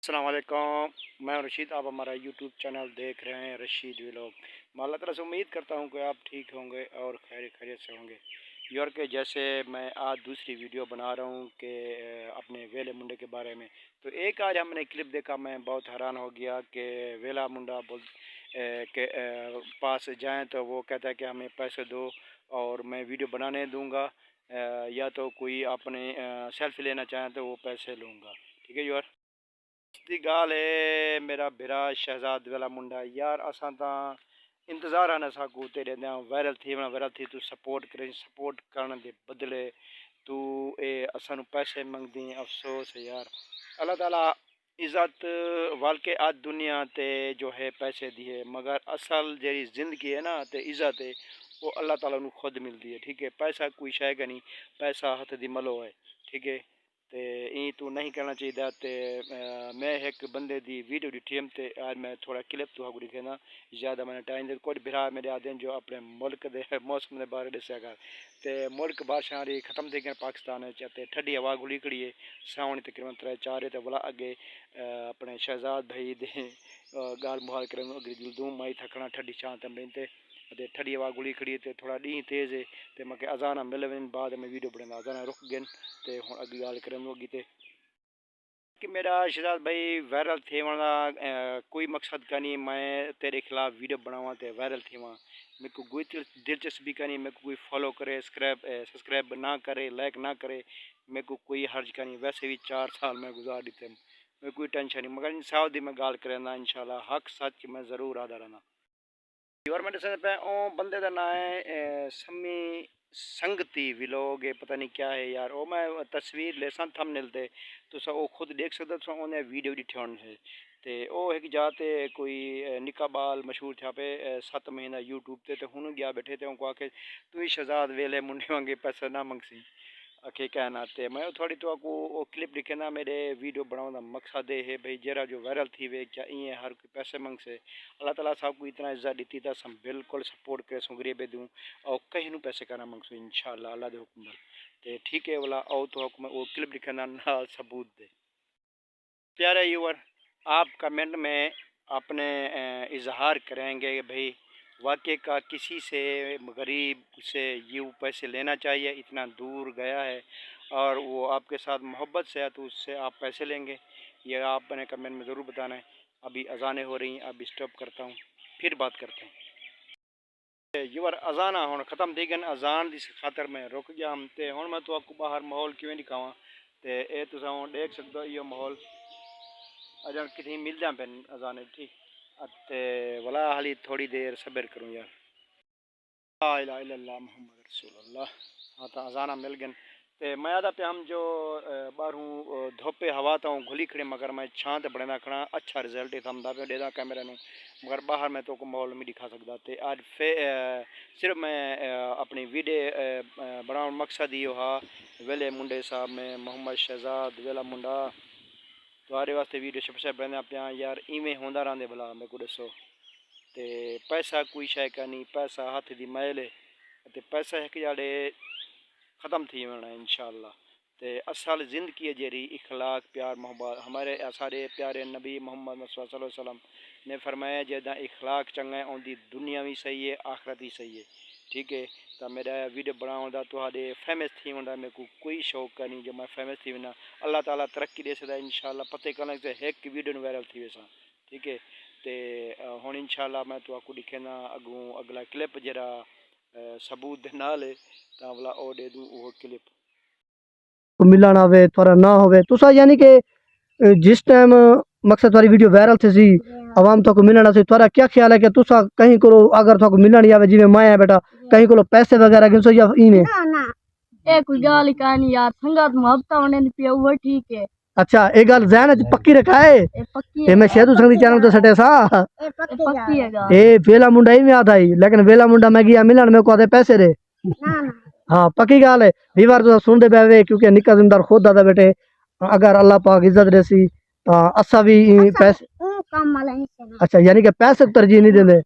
السلام علیکم، میں رشید، آپ ہمارا یوٹیوب چینل دیکھ رہے ہیں رشید ولاگ۔ میں اللہ تعالیٰ سے امید کرتا ہوں کہ آپ ٹھیک ہوں گے اور خیریت سے ہوں گے یار کہ جیسے میں آج دوسری ویڈیو بنا رہا ہوں کہ اپنے ویلے منڈے کے بارے میں۔ تو ایک آج ہم نے کلپ دیکھا، میں بہت حیران ہو گیا کہ ویلا منڈا کے پاس جائیں تو وہ کہتا ہے کہ ہمیں پیسے دو اور میں ویڈیو بنانے دوں گا، یا تو کوئی اپنے سیلفی لینا چاہیں تو وہ پیسے لوں گا۔ ٹھیک ہے یار، دی گال ہے میرا بھرا شہزاد والا منڈا یار، اساں تاں انتظار آنا ساکو تیرے دیاں وائرل تھی تو سپورٹ کرنے دے بدلے تو اے اساں نو پیسے منگ دیں۔ افسوس ہے یار، اللہ تعالیٰ عزت وال کے آج دنیا تے جو ہے پیسے دیے، مگر اصل جیری زندگی ہے نا تے عزت ہے وہ اللہ تعالیٰ نو خود ملتی ہے۔ ٹھیک ہے، پیسہ کوئی شے گا نہیں، پیسہ ہاتھ دی ملو ہے۔ ٹھیک ہے، تے این تو نہیں کرنا چاہیے۔ تے میں ایک بندے دی ویڈیو ڈٹھی ہم تے آج میں تھوڑا کلپ تو کو دکھینا، زیادہ میں نے ٹائم دے کوئی بھرا میرے آدھے جو اپنے ملک دے موسم دے بارے دسیا کر تے ملک بادشاہ ری ختم تھی گئے پاکستان تے ٹھڈی ہوا گلی کڑی ہے ساونی تقریباً 3-4 تے بلا اگے اپنے شہزاد بھائی دے گال محال کرن اگے جلدوں مائی تھکنا ٹھڈی چھاں تے تے ٹھڈی ہوا گلی کھڑی تے تھوڑا ڈی تیز ہے تے میں کہ اذان مل ون بعد میں ویڈیو بنا اذان رک گن تے ہن اگے گال کرن لگی تے کہ میرا شہزاد بھائی وائرل تھے والا کوئی مقصد کا نہیں میں تیرے خلاف ویڈیو بناواں تے وائرل تھی وہاں، میرے کو کوئی دلچسپی کا نہیں، میرے کو کوئی فالو کرے سبسکرائب نہ کرے لائک نہ کرے، میرے کو کوئی حرج کا نہیں۔ ویسے بھی 4 سال میں گزار دیتے، میں کوئی ٹینشن نہیں، مگر انصاف دی میں گال کرنا انشاءاللہ، حق سچ میں ضرور ادا رہنا۔ گورنمنٹ سے پہ او بندے دا نام ہے سمی سنگتی ویلوگ، پتہ نہیں کیا ہے یار، او میں تصویر لے سن تھم نل تے تو سا او خود دیکھ سکتا تو انہیں ویڈیو ڈٹھی ہون سے تے او ایک جاتے کوئی نکاح بال مشہور تھا پہ 7 مہینہ یوٹیوب تے ہن گیا بیٹھے تے ان کو آکے تو ہی شہزاد ویلے منڈے وانگے پیسہ نہ منگسی اکھے کہنا تے میں تھوڑی تو کو کلپ لکھے نا میرے ویڈیو بناؤں دا مقصد ہے بھئی جرا جو وائرل تھی وے کیا این ہر کوئی پیسے منگ سے، اللہ تعالیٰ صاحب کو اتنا عزت دیتی تھا سم بالکل سپورٹ کرے سو غریبے دوں اور کہیں نو پیسے کرنا منگ سو انشاءاللہ اللہ دے حکم دل تے ٹھیک ہے والا او تو حکم وہ کلپ لکھے نا نال ثبوت دے۔ پیارے یوور، آپ کمنٹ میں اپنے اظہار کریں گے کہ بھئی واقعی کا کسی سے غریب سے یوں پیسے لینا چاہیے، اتنا دور گیا ہے اور وہ آپ کے ساتھ محبت سے ہے تو اس سے آپ پیسے لیں گے، یہ آپ نے کمنٹ میں ضرور بتانا ہے۔ ابھی اذانیں ہو رہی ہیں، اب اسٹاپ کرتا ہوں، پھر بات کرتے ہیں۔ یور اذان ہوں ختم تھی گئے، اذان دی خاطر میں رک گیا ہم تے ہوں میں تو آپ کو باہر ماحول کیوں دکھاواں تے اے تو ہوں دیکھ سکتے ہو یہ ماحول اجان کتنی مل جاں پہ اذان ٹھیک تے ولا حالی تھوڑی دیر صبر کروں یار۔ لا الہ الا اللہ محمد رسول اللہ، ہاں تا اذانہ مل گئے تے میں آدھا پہ ہم جو باہروں دھوپے ہوا تا ہوں گھلی کھڑے مگر میں چھان تے بڑے نہ کھڑا اچھا رزلٹ تھا دا پہ دے دا کیمرہ نوں مگر باہر میں تو کو ماحول نہیں دکھا سکتا تے آج صرف میں اپنی ویڈیو بناؤ مقصد ہی ہوا ویلے منڈے صاحب میں محمد شہزاد ویلا منڈا تمہارے واسطے ویڈیو شپ بننا پیا یار، ایویں ہوندا رہندے بھلا میں کو دسو تے پیسہ کوئی شے کا نہیں، پیسہ ہاتھ دی میل ہے تے پیسہ ایک جاڑے ختم تھی وینا انشاءاللہ تے اصل زندگی جیری اخلاق پیار محبت ہمارے سارے پیارے نبی محمد صلی اللہ علیہ وسلم نے فرمایا جدا اخلاق چنگا ہے ان دی دنیا بھی صحیح ہے آخرت بھی صحیح ہے۔ ٹھیک ہے، تو میرا ویڈیو بناؤں دا تو فیمس تھی ہوندا میرے کو کوئی شوق کا نہیں جو میں فیمس تھی ونا، اللہ تعالیٰ ترقی دے سدا انشاءاللہ، پتہ کرنا کہ ایک ویڈیو وائرل تھی ویسا۔ ٹھیک ہے، تے ہن انشاءاللہ میں تو آپ کو دکھینا اگوں اگلا کلپ جرا ثبوت دے نال ہے تا والا او دے دوں وہ کلپ ملنا ہوئے تھوڑا نہ ہوئے تسا یعنی کہ جس ٹائم مقصد والی ویڈیو وائرل تھی سی عوام تو کو ملنا سی تھوڑا کیا خیال ہے کہ تسا کہیں کو اگر تو کو ملن یا جی میں مایا بیٹا کہیں کو پیسے وغیرہ گن سو یا اینے اے کوئی گال کہانی یار سنگت محبت ہونے دی پیا وہ ٹھیک ہے۔ اچھا اے گل ذہن وچ پکی رکھا ہے اے میں شہدو سنگ دی چینل تے سٹے سا پکی ہے گال اے ویلا منڈا ہی میں آتا ہی لیکن ویلا منڈا میں گیا ملن میں کو دے پیسے دے ہاں پکی گال ہے دیوار تو سن دے پے کیونکہ نکا زمیندار خود دادا بیٹے اگر اللہ پاک عزت دے سی اسا بھی پیسے اچھا یعنی کہ پیسے ترجیح نہیں دیندے